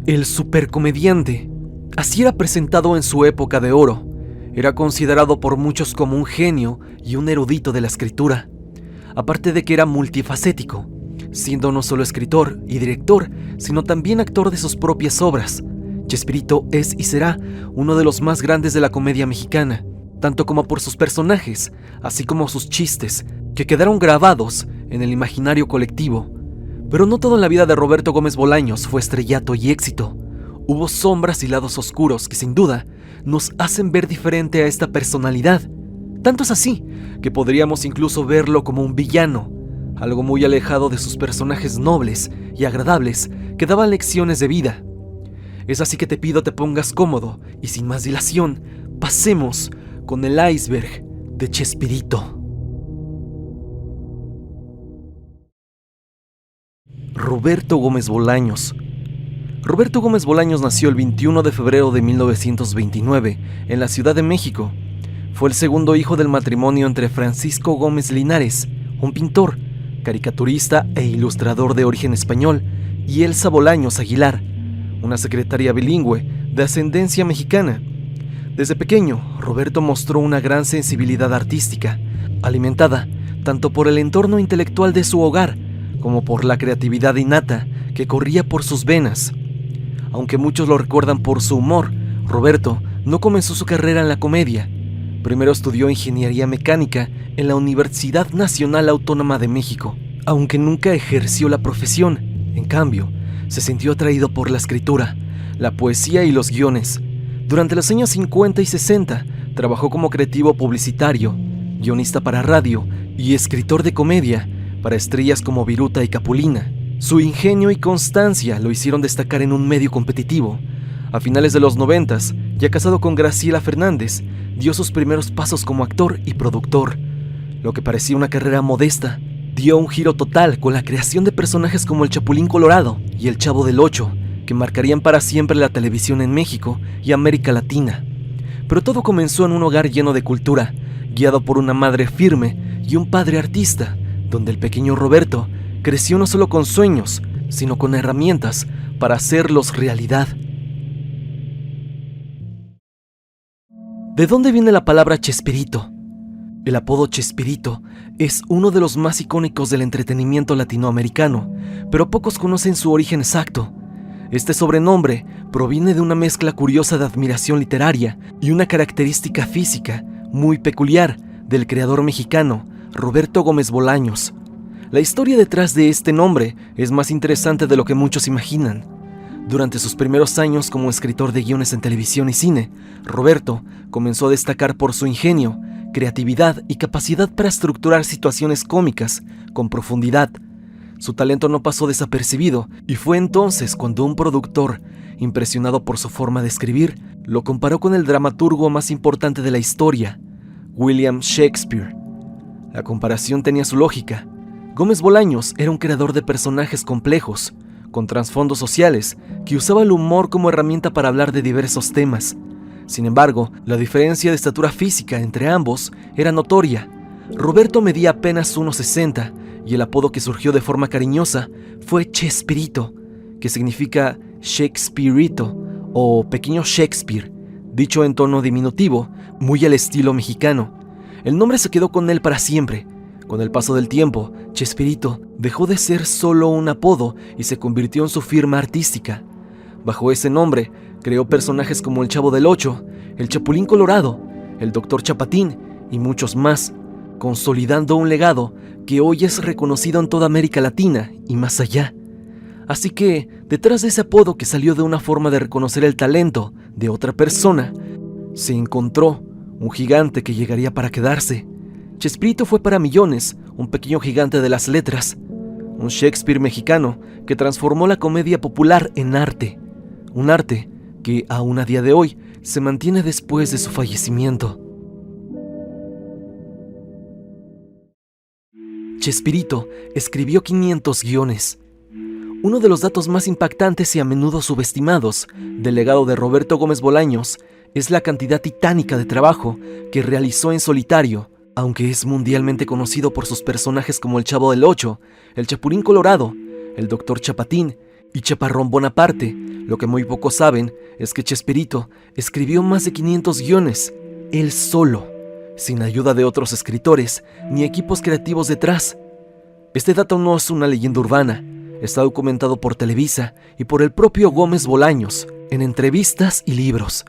El supercomediante. Así era presentado en su época de oro. Era considerado por muchos como un genio y un erudito de la escritura. Aparte de que era multifacético, siendo no solo escritor y director, sino también actor de sus propias obras. Chespirito es y será uno de los más grandes de la comedia mexicana, tanto como por sus personajes, así como sus chistes, que quedaron grabados en el imaginario colectivo. Pero no todo en la vida de Roberto Gómez Bolaños fue estrellato y éxito. Hubo sombras y lados oscuros que sin duda nos hacen ver diferente a esta personalidad. Tanto es así que podríamos incluso verlo como un villano, algo muy alejado de sus personajes nobles y agradables que daban lecciones de vida. Es así que te pido te pongas cómodo y sin más dilación, pasemos con el iceberg de Chespirito. Roberto Gómez Bolaños. Roberto Gómez Bolaños nació el 21 de febrero de 1929 en la Ciudad de México. Fue el segundo hijo del matrimonio entre Francisco Gómez Linares, un pintor, caricaturista e ilustrador de origen español, y Elsa Bolaños Aguilar, una secretaria bilingüe de ascendencia mexicana. Desde pequeño, Roberto mostró una gran sensibilidad artística, alimentada tanto por el entorno intelectual de su hogar como por la creatividad innata que corría por sus venas. Aunque muchos lo recuerdan por su humor, Roberto no comenzó su carrera en la comedia. Primero estudió ingeniería mecánica en la Universidad Nacional Autónoma de México, aunque nunca ejerció la profesión. En cambio, se sintió atraído por la escritura, la poesía y los guiones. Durante los años 50 y 60, trabajó como creativo publicitario, guionista para radio y escritor de comedia para estrellas como Viruta y Capulina. Su ingenio y constancia lo hicieron destacar en un medio competitivo. A finales de los 90, ya casado con Graciela Fernández, dio sus primeros pasos como actor y productor. Lo que parecía una carrera modesta, dio un giro total con la creación de personajes como el Chapulín Colorado y el Chavo del Ocho, que marcarían para siempre la televisión en México y América Latina. Pero todo comenzó en un hogar lleno de cultura, guiado por una madre firme y un padre artista, donde el pequeño Roberto creció no solo con sueños, sino con herramientas para hacerlos realidad. ¿De dónde viene la palabra Chespirito? El apodo Chespirito es uno de los más icónicos del entretenimiento latinoamericano, pero pocos conocen su origen exacto. Este sobrenombre proviene de una mezcla curiosa de admiración literaria y una característica física muy peculiar del creador mexicano Roberto Gómez Bolaños. La historia detrás de este nombre es más interesante de lo que muchos imaginan. Durante sus primeros años como escritor de guiones en televisión y cine, Roberto comenzó a destacar por su ingenio, creatividad y capacidad para estructurar situaciones cómicas con profundidad. Su talento no pasó desapercibido y fue entonces cuando un productor, impresionado por su forma de escribir, lo comparó con el dramaturgo más importante de la historia, William Shakespeare. La comparación tenía su lógica. Gómez Bolaños era un creador de personajes complejos, con trasfondos sociales, que usaba el humor como herramienta para hablar de diversos temas. Sin embargo, la diferencia de estatura física entre ambos era notoria. Roberto medía apenas 1,60 y el apodo que surgió de forma cariñosa fue Chespirito, que significa Shakespearito o pequeño Shakespeare, dicho en tono diminutivo, muy al estilo mexicano. El nombre se quedó con él para siempre. Con el paso del tiempo, Chespirito dejó de ser solo un apodo y se convirtió en su firma artística. Bajo ese nombre, creó personajes como el Chavo del Ocho, el Chapulín Colorado, el Dr. Chapatín y muchos más, consolidando un legado que hoy es reconocido en toda América Latina y más allá. Así que, detrás de ese apodo que salió de una forma de reconocer el talento de otra persona, se encontró un gigante que llegaría para quedarse. Chespirito fue para millones un pequeño gigante de las letras, un Shakespeare mexicano que transformó la comedia popular en arte, un arte que aún a día de hoy se mantiene después de su fallecimiento. Chespirito escribió 500 guiones. Uno de los datos más impactantes y a menudo subestimados del legado de Roberto Gómez Bolaños es la cantidad titánica de trabajo que realizó en solitario. Aunque es mundialmente conocido por sus personajes como el Chavo del Ocho, el Chapulín Colorado, el Dr. Chapatín y Chaparrón Bonaparte. Lo que muy pocos saben es que Chespirito escribió más de 500 guiones, él solo, sin ayuda de otros escritores ni equipos creativos detrás. Este dato no es una leyenda urbana, está documentado por Televisa y por el propio Gómez Bolaños en entrevistas y libros.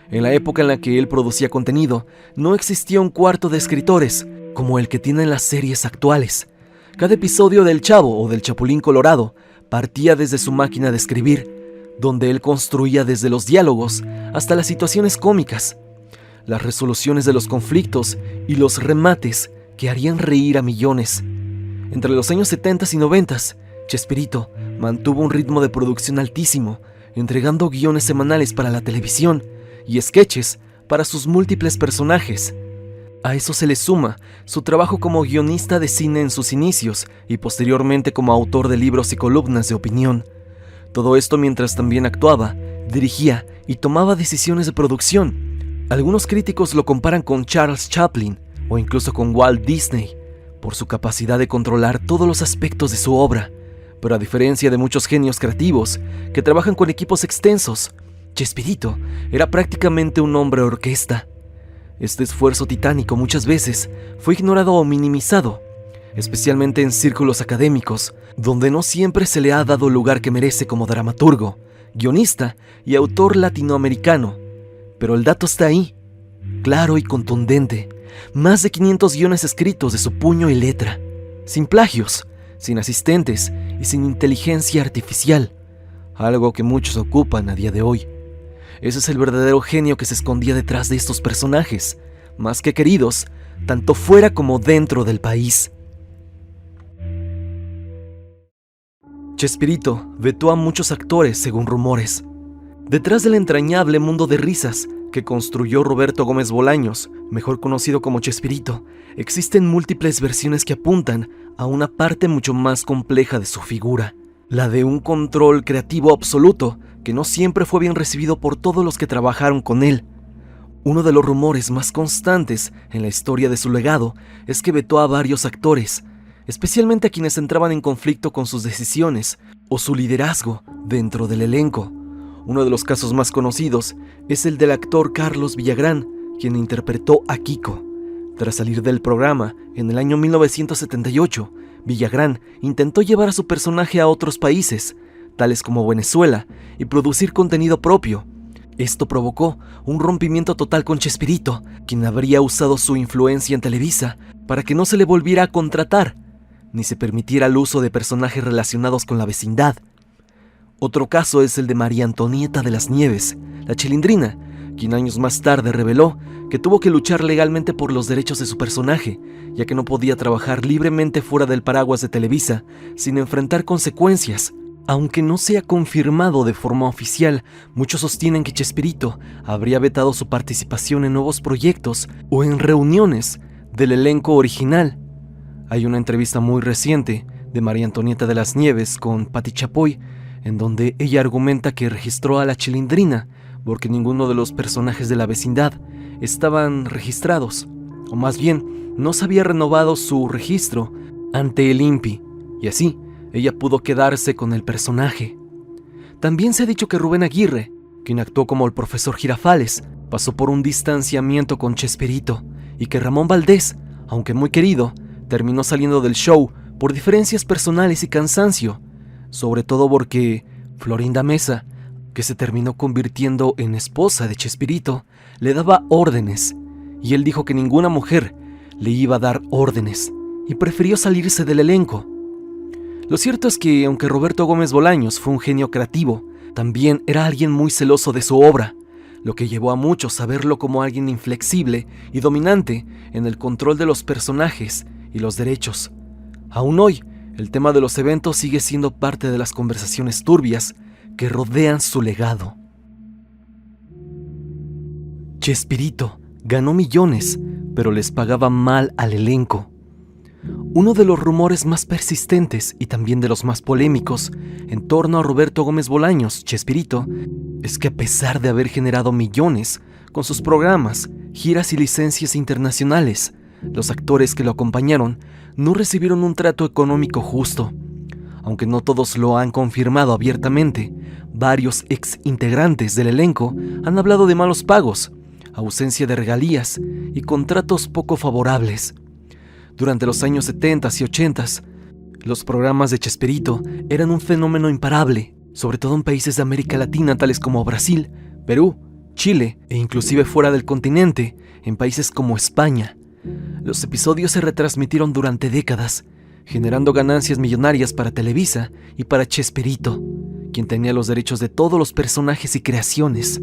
En la época en la que él producía contenido, no existía un cuarto de escritores como el que tienen las series actuales. Cada episodio del Chavo o del Chapulín Colorado partía desde su máquina de escribir, donde él construía desde los diálogos hasta las situaciones cómicas, las resoluciones de los conflictos y los remates que harían reír a millones. Entre los años 70 y 90, Chespirito mantuvo un ritmo de producción altísimo, entregando guiones semanales para la televisión y sketches para sus múltiples personajes. A eso se le suma su trabajo como guionista de cine en sus inicios y posteriormente como autor de libros y columnas de opinión. Todo esto mientras también actuaba, dirigía y tomaba decisiones de producción. Algunos críticos lo comparan con Charles Chaplin o incluso con Walt Disney por su capacidad de controlar todos los aspectos de su obra. Pero a diferencia de muchos genios creativos que trabajan con equipos extensos, Chespirito era prácticamente un hombre orquesta. Este esfuerzo titánico muchas veces fue ignorado o minimizado, especialmente en círculos académicos, donde no siempre se le ha dado el lugar que merece como dramaturgo, guionista y autor latinoamericano. Pero el dato está ahí, claro y contundente. Más de 500 guiones escritos de su puño y letra, sin plagios, sin asistentes y sin inteligencia artificial, algo que muchos ocupan a día de hoy. Ese es el verdadero genio que se escondía detrás de estos personajes, más que queridos, tanto fuera como dentro del país. Chespirito vetó a muchos actores, según rumores. Detrás del entrañable mundo de risas que construyó Roberto Gómez Bolaños, mejor conocido como Chespirito, existen múltiples versiones que apuntan a una parte mucho más compleja de su figura, la de un control creativo absoluto que no siempre fue bien recibido por todos los que trabajaron con él. Uno de los rumores más constantes en la historia de su legado es que vetó a varios actores, especialmente a quienes entraban en conflicto con sus decisiones o su liderazgo dentro del elenco. Uno de los casos más conocidos es el del actor Carlos Villagrán, quien interpretó a Kiko. Tras salir del programa en el año 1978, Villagrán intentó llevar a su personaje a otros países, tales como Venezuela, y producir contenido propio. Esto provocó un rompimiento total con Chespirito, quien habría usado su influencia en Televisa para que no se le volviera a contratar, ni se permitiera el uso de personajes relacionados con la vecindad. Otro caso es el de María Antonieta de las Nieves, la Chilindrina, quien años más tarde reveló que tuvo que luchar legalmente por los derechos de su personaje, ya que no podía trabajar libremente fuera del paraguas de Televisa sin enfrentar consecuencias. Aunque no se ha confirmado de forma oficial, muchos sostienen que Chespirito habría vetado su participación en nuevos proyectos o en reuniones del elenco original. Hay una entrevista muy reciente de María Antonieta de las Nieves con Pati Chapoy, en donde ella argumenta que registró a la Chilindrina porque ninguno de los personajes de la vecindad estaban registrados, o más bien, no se había renovado su registro ante el INPI, y así ella pudo quedarse con el personaje. También se ha dicho que Rubén Aguirre, quien actuó como el profesor Girafales, pasó por un distanciamiento con Chespirito, y que Ramón Valdés, aunque muy querido, terminó saliendo del show por diferencias personales y cansancio, sobre todo porque Florinda Mesa, que se terminó convirtiendo en esposa de Chespirito, le daba órdenes, y él dijo que ninguna mujer le iba a dar órdenes, y prefirió salirse del elenco. Lo cierto es que, aunque Roberto Gómez Bolaños fue un genio creativo, también era alguien muy celoso de su obra, lo que llevó a muchos a verlo como alguien inflexible y dominante en el control de los personajes y los derechos. Aún hoy, el tema de los eventos sigue siendo parte de las conversaciones turbias que rodean su legado. Chespirito ganó millones, pero les pagaba mal al elenco. Uno de los rumores más persistentes y también de los más polémicos en torno a Roberto Gómez Bolaños, Chespirito, es que a pesar de haber generado millones con sus programas, giras y licencias internacionales, los actores que lo acompañaron no recibieron un trato económico justo. Aunque no todos lo han confirmado abiertamente, varios ex integrantes del elenco han hablado de malos pagos, ausencia de regalías y contratos poco favorables. Durante los años 70 y 80, los programas de Chespirito eran un fenómeno imparable, sobre todo en países de América Latina tales como Brasil, Perú, Chile e inclusive fuera del continente, en países como España. Los episodios se retransmitieron durante décadas, generando ganancias millonarias para Televisa y para Chespirito, quien tenía los derechos de todos los personajes y creaciones.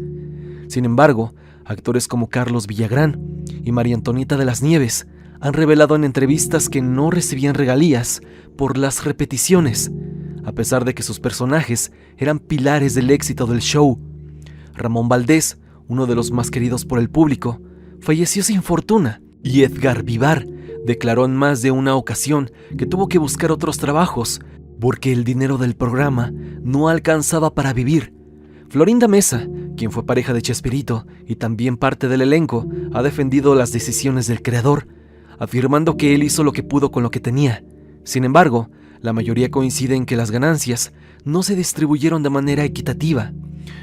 Sin embargo, actores como Carlos Villagrán y María Antonieta de las Nieves han revelado en entrevistas que no recibían regalías por las repeticiones, a pesar de que sus personajes eran pilares del éxito del show. Ramón Valdés, uno de los más queridos por el público, falleció sin fortuna, y Edgar Vivar declaró en más de una ocasión que tuvo que buscar otros trabajos porque el dinero del programa no alcanzaba para vivir. Florinda Mesa, quien fue pareja de Chespirito y también parte del elenco, ha defendido las decisiones del creador, afirmando que él hizo lo que pudo con lo que tenía. Sin embargo, la mayoría coincide en que las ganancias no se distribuyeron de manera equitativa,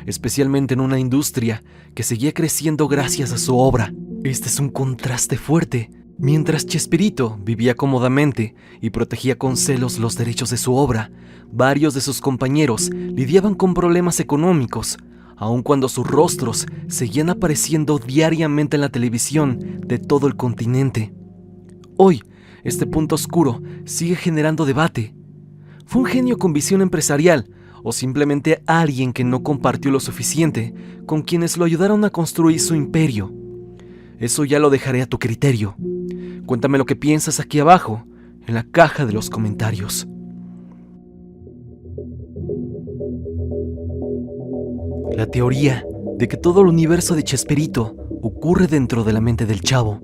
especialmente en una industria que seguía creciendo gracias a su obra. Este es un contraste fuerte. Mientras Chespirito vivía cómodamente y protegía con celos los derechos de su obra, varios de sus compañeros lidiaban con problemas económicos, aun cuando sus rostros seguían apareciendo diariamente en la televisión de todo el continente. Hoy, este punto oscuro sigue generando debate. ¿Fue un genio con visión empresarial o simplemente alguien que no compartió lo suficiente con quienes lo ayudaron a construir su imperio? Eso ya lo dejaré a tu criterio. Cuéntame lo que piensas aquí abajo, en la caja de los comentarios. La teoría de que todo el universo de Chespirito ocurre dentro de la mente del Chavo.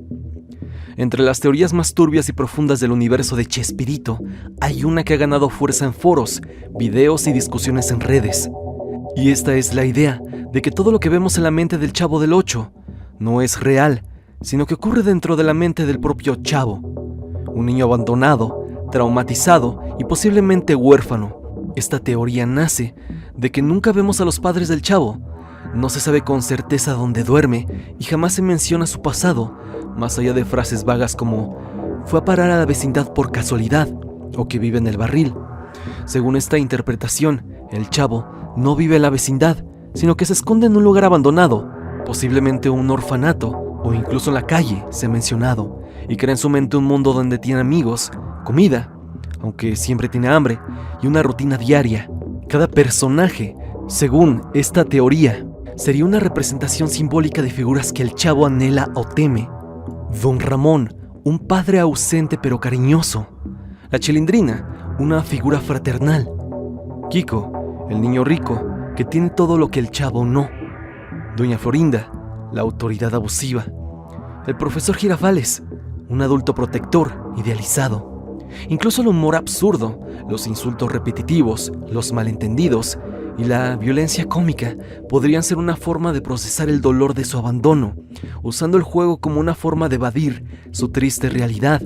Entre las teorías más turbias y profundas del universo de Chespirito, hay una que ha ganado fuerza en foros, videos y discusiones en redes. Y esta es la idea de que todo lo que vemos en la mente del Chavo del Ocho no es real, sino que ocurre dentro de la mente del propio Chavo. Un niño abandonado, traumatizado y posiblemente huérfano. Esta teoría nace de que nunca vemos a los padres del Chavo. No se sabe con certeza dónde duerme y jamás se menciona su pasado, más allá de frases vagas como «fue a parar a la vecindad por casualidad» o que vive en el barril. Según esta interpretación, el Chavo no vive en la vecindad, sino que se esconde en un lugar abandonado, posiblemente un orfanato o incluso en la calle, se ha mencionado, y crea en su mente un mundo donde tiene amigos, comida, aunque siempre tiene hambre, y una rutina diaria. Cada personaje, según esta teoría, sería una representación simbólica de figuras que el Chavo anhela o teme. Don Ramón, un padre ausente pero cariñoso. La Chilindrina, una figura fraternal. Kiko, el niño rico, que tiene todo lo que el Chavo no. Doña Florinda, la autoridad abusiva. El profesor Girafales, un adulto protector, idealizado. Incluso el humor absurdo, los insultos repetitivos, los malentendidos y la violencia cómica podrían ser una forma de procesar el dolor de su abandono, usando el juego como una forma de evadir su triste realidad.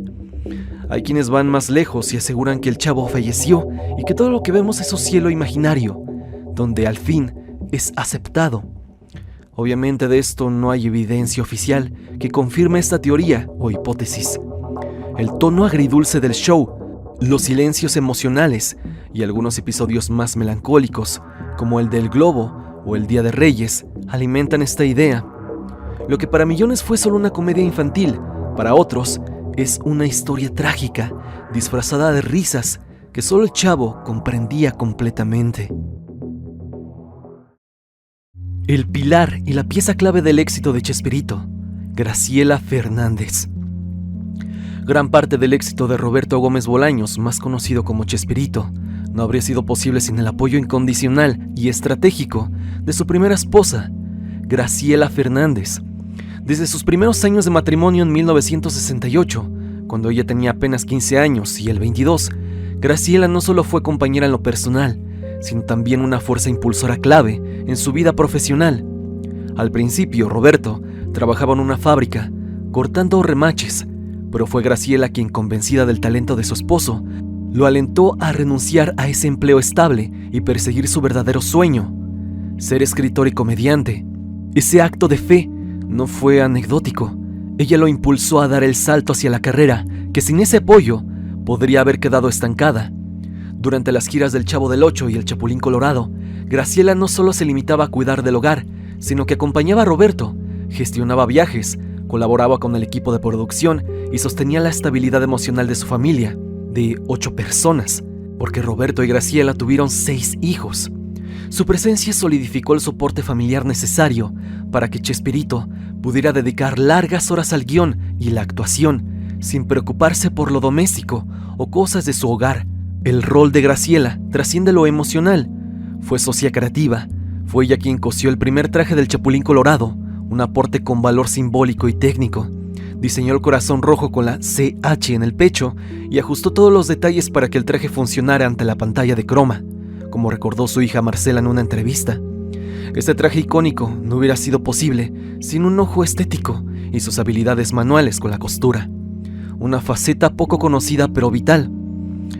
Hay quienes van más lejos y aseguran que el Chavo falleció y que todo lo que vemos es su cielo imaginario, donde al fin es aceptado. Obviamente de esto no hay evidencia oficial que confirme esta teoría o hipótesis. El tono agridulce del show, los silencios emocionales y algunos episodios más melancólicos, como el del Globo o el Día de Reyes, alimentan esta idea. Lo que para millones fue solo una comedia infantil, para otros es una historia trágica, disfrazada de risas que solo el Chavo comprendía completamente. El pilar y la pieza clave del éxito de Chespirito, Graciela Fernández. Gran parte del éxito de Roberto Gómez Bolaños, más conocido como Chespirito, no habría sido posible sin el apoyo incondicional y estratégico de su primera esposa, Graciela Fernández. Desde sus primeros años de matrimonio en 1968, cuando ella tenía apenas 15 años y él 22, Graciela no solo fue compañera en lo personal, sino también una fuerza impulsora clave en su vida profesional. Al principio, Roberto trabajaba en una fábrica, cortando remaches, pero fue Graciela quien, convencida del talento de su esposo, lo alentó a renunciar a ese empleo estable y perseguir su verdadero sueño, ser escritor y comediante. Ese acto de fe no fue anecdótico. Ella lo impulsó a dar el salto hacia la carrera, que sin ese apoyo podría haber quedado estancada. Durante las giras del Chavo del Ocho y el Chapulín Colorado, Graciela no solo se limitaba a cuidar del hogar, sino que acompañaba a Roberto, gestionaba viajes, colaboraba con el equipo de producción y sostenía la estabilidad emocional de su familia, de 8 personas, porque Roberto y Graciela tuvieron 6 hijos. Su presencia solidificó el soporte familiar necesario para que Chespirito pudiera dedicar largas horas al guión y la actuación, sin preocuparse por lo doméstico o cosas de su hogar. El rol de Graciela trasciende lo emocional. Fue socia creativa, fue ella quien cosió el primer traje del Chapulín Colorado, un aporte con valor simbólico y técnico. Diseñó el corazón rojo con la CH en el pecho y ajustó todos los detalles para que el traje funcionara ante la pantalla de croma, como recordó su hija Marcela en una entrevista. Este traje icónico no hubiera sido posible sin un ojo estético y sus habilidades manuales con la costura. Una faceta poco conocida pero vital.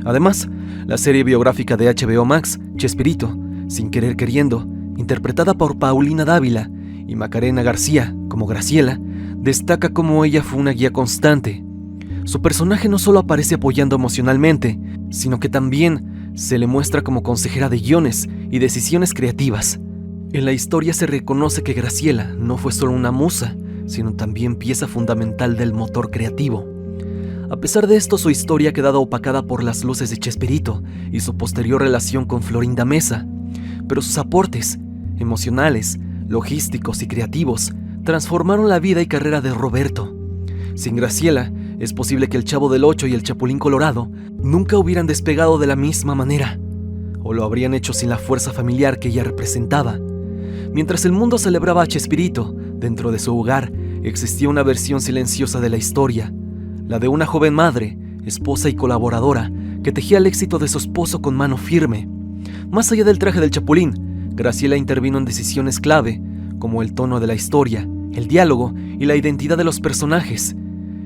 Además, la serie biográfica de HBO Max, Chespirito, Sin Querer Queriendo, interpretada por Paulina Dávila y Macarena García como Graciela, destaca cómo ella fue una guía constante. Su personaje no solo aparece apoyando emocionalmente, sino que también se le muestra como consejera de guiones y decisiones creativas. En la historia se reconoce que Graciela no fue solo una musa, sino también pieza fundamental del motor creativo. A pesar de esto, su historia ha quedado opacada por las luces de Chespirito y su posterior relación con Florinda Meza, pero sus aportes emocionales, logísticos y creativos transformaron la vida y carrera de Roberto. Sin Graciela, es posible que el Chavo del Ocho y el Chapulín Colorado nunca hubieran despegado de la misma manera, o lo habrían hecho sin la fuerza familiar que ella representaba. Mientras el mundo celebraba a Chespirito, dentro de su hogar existía una versión silenciosa de la historia, la de una joven madre, esposa y colaboradora que tejía el éxito de su esposo con mano firme. Más allá del traje del Chapulín, Graciela intervino en decisiones clave, como el tono de la historia, el diálogo y la identidad de los personajes.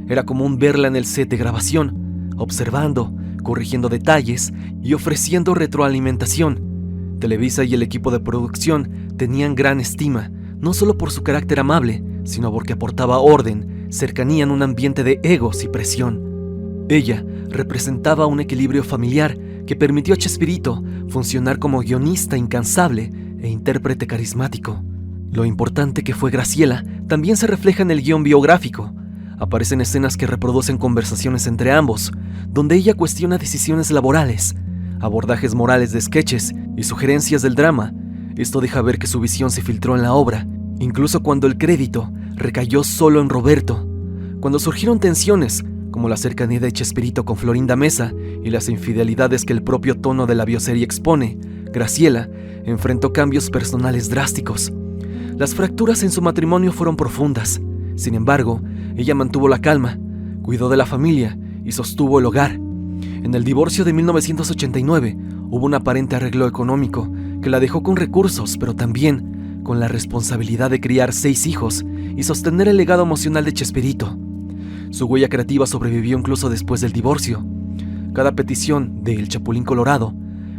Era común verla en el set de grabación, observando, corrigiendo detalles y ofreciendo retroalimentación. Televisa y el equipo de producción tenían gran estima, no solo por su carácter amable, sino porque aportaba orden, cercanía en un ambiente de egos y presión. Ella representaba un equilibrio familiar que permitió a Chespirito funcionar como guionista incansable e intérprete carismático. Lo importante que fue Graciela también se refleja en el guión biográfico. Aparecen escenas que reproducen conversaciones entre ambos, donde ella cuestiona decisiones laborales, abordajes morales de sketches y sugerencias del drama. Esto deja ver que su visión se filtró en la obra, incluso cuando el crédito recayó solo en Roberto. Cuando surgieron tensiones, como la cercanía de Chespirito con Florinda Meza y las infidelidades que el propio tono de la bioserie expone, Graciela enfrentó cambios personales drásticos. Las fracturas en su matrimonio fueron profundas. Sin embargo, ella mantuvo la calma, cuidó de la familia y sostuvo el hogar. En el divorcio de 1989 hubo un aparente arreglo económico que la dejó con recursos, pero también con la responsabilidad de criar 6 hijos y sostener el legado emocional de Chespirito. Su huella creativa sobrevivió incluso después del divorcio. Cada petición de El Chapulín Colorado,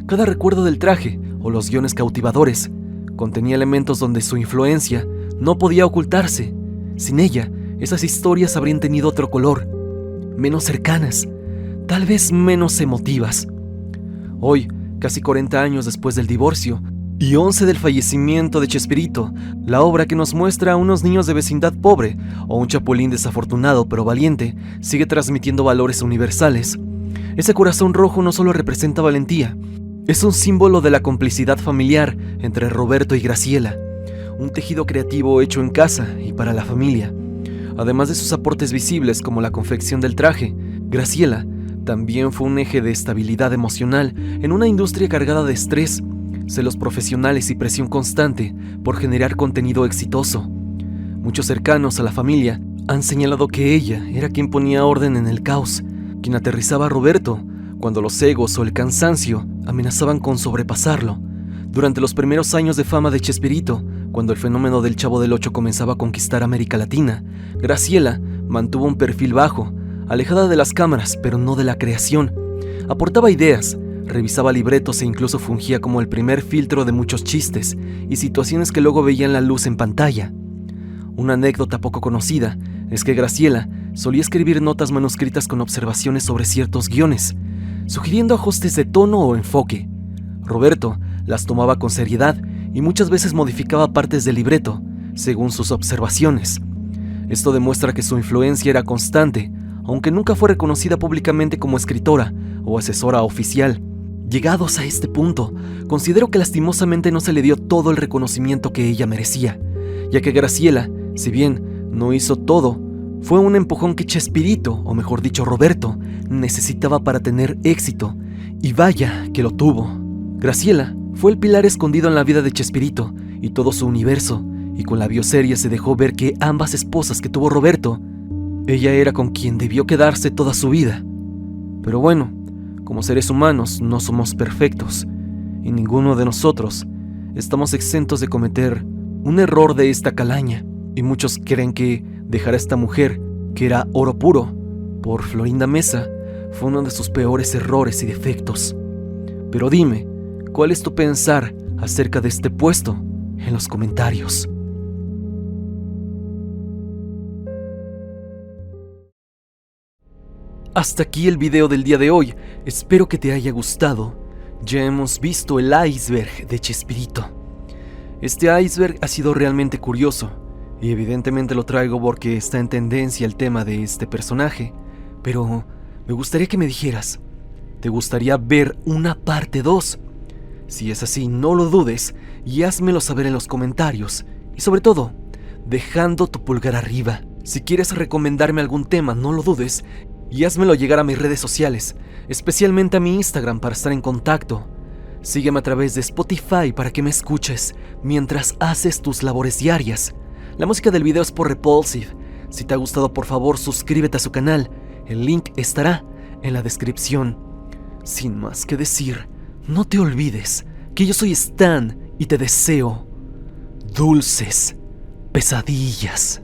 cada recuerdo del traje o los guiones cautivadores contenía elementos donde su influencia no podía ocultarse. Sin ella, esas historias habrían tenido otro color, menos cercanas, tal vez menos emotivas. Hoy, casi 40 años después del divorcio y 11 del fallecimiento de Chespirito, la obra que nos muestra a unos niños de vecindad pobre o un chapulín desafortunado pero valiente sigue transmitiendo valores universales. Ese corazón rojo no solo representa valentía, es un símbolo de la complicidad familiar entre Roberto y Graciela, un tejido creativo hecho en casa y para la familia. Además de sus aportes visibles como la confección del traje, Graciela también fue un eje de estabilidad emocional en una industria cargada de estrés, celos profesionales y presión constante por generar contenido exitoso. Muchos cercanos a la familia han señalado que ella era quien ponía orden en el caos, quien aterrizaba a Roberto cuando los egos o el cansancio amenazaban con sobrepasarlo. Durante los primeros años de fama de Chespirito, cuando el fenómeno del Chavo del Ocho comenzaba a conquistar América Latina, Graciela mantuvo un perfil bajo, alejada de las cámaras, pero no de la creación. Aportaba ideas, revisaba libretos e incluso fungía como el primer filtro de muchos chistes y situaciones que luego veían la luz en pantalla. Una anécdota poco conocida es que Graciela solía escribir notas manuscritas con observaciones sobre ciertos guiones, sugiriendo ajustes de tono o enfoque. Roberto las tomaba con seriedad y muchas veces modificaba partes del libreto, según sus observaciones. Esto demuestra que su influencia era constante, aunque nunca fue reconocida públicamente como escritora o asesora oficial. Llegados a este punto, considero que lastimosamente no se le dio todo el reconocimiento que ella merecía, ya que Graciela, si bien no hizo todo, fue un empujón que Chespirito, o mejor dicho Roberto, necesitaba para tener éxito, y vaya que lo tuvo. Graciela fue el pilar escondido en la vida de Chespirito y todo su universo, y con la bioserie se dejó ver que ambas esposas que tuvo Roberto, ella era con quien debió quedarse toda su vida. Pero bueno, como seres humanos no somos perfectos, y ninguno de nosotros estamos exentos de cometer un error de esta calaña, y muchos creen que dejar a esta mujer, que era oro puro, por Florinda Mesa, fue uno de sus peores errores y defectos. Pero dime, ¿cuál es tu pensar acerca de este puesto? En los comentarios. Hasta aquí el video del día de hoy, espero que te haya gustado. Ya hemos visto el iceberg de Chespirito. Este iceberg ha sido realmente curioso, y evidentemente lo traigo porque está en tendencia el tema de este personaje, pero me gustaría que me dijeras, ¿te gustaría ver una parte 2? Si es así, no lo dudes y házmelo saber en los comentarios, y sobre todo, dejando tu pulgar arriba. Si quieres recomendarme algún tema, no lo dudes y házmelo llegar a mis redes sociales, especialmente a mi Instagram para estar en contacto. Sígueme a través de Spotify para que me escuches mientras haces tus labores diarias. La música del video es por Repulsive. Si te ha gustado, por favor, suscríbete a su canal. El link estará en la descripción. Sin más que decir, no te olvides que yo soy Stan y te deseo dulces pesadillas.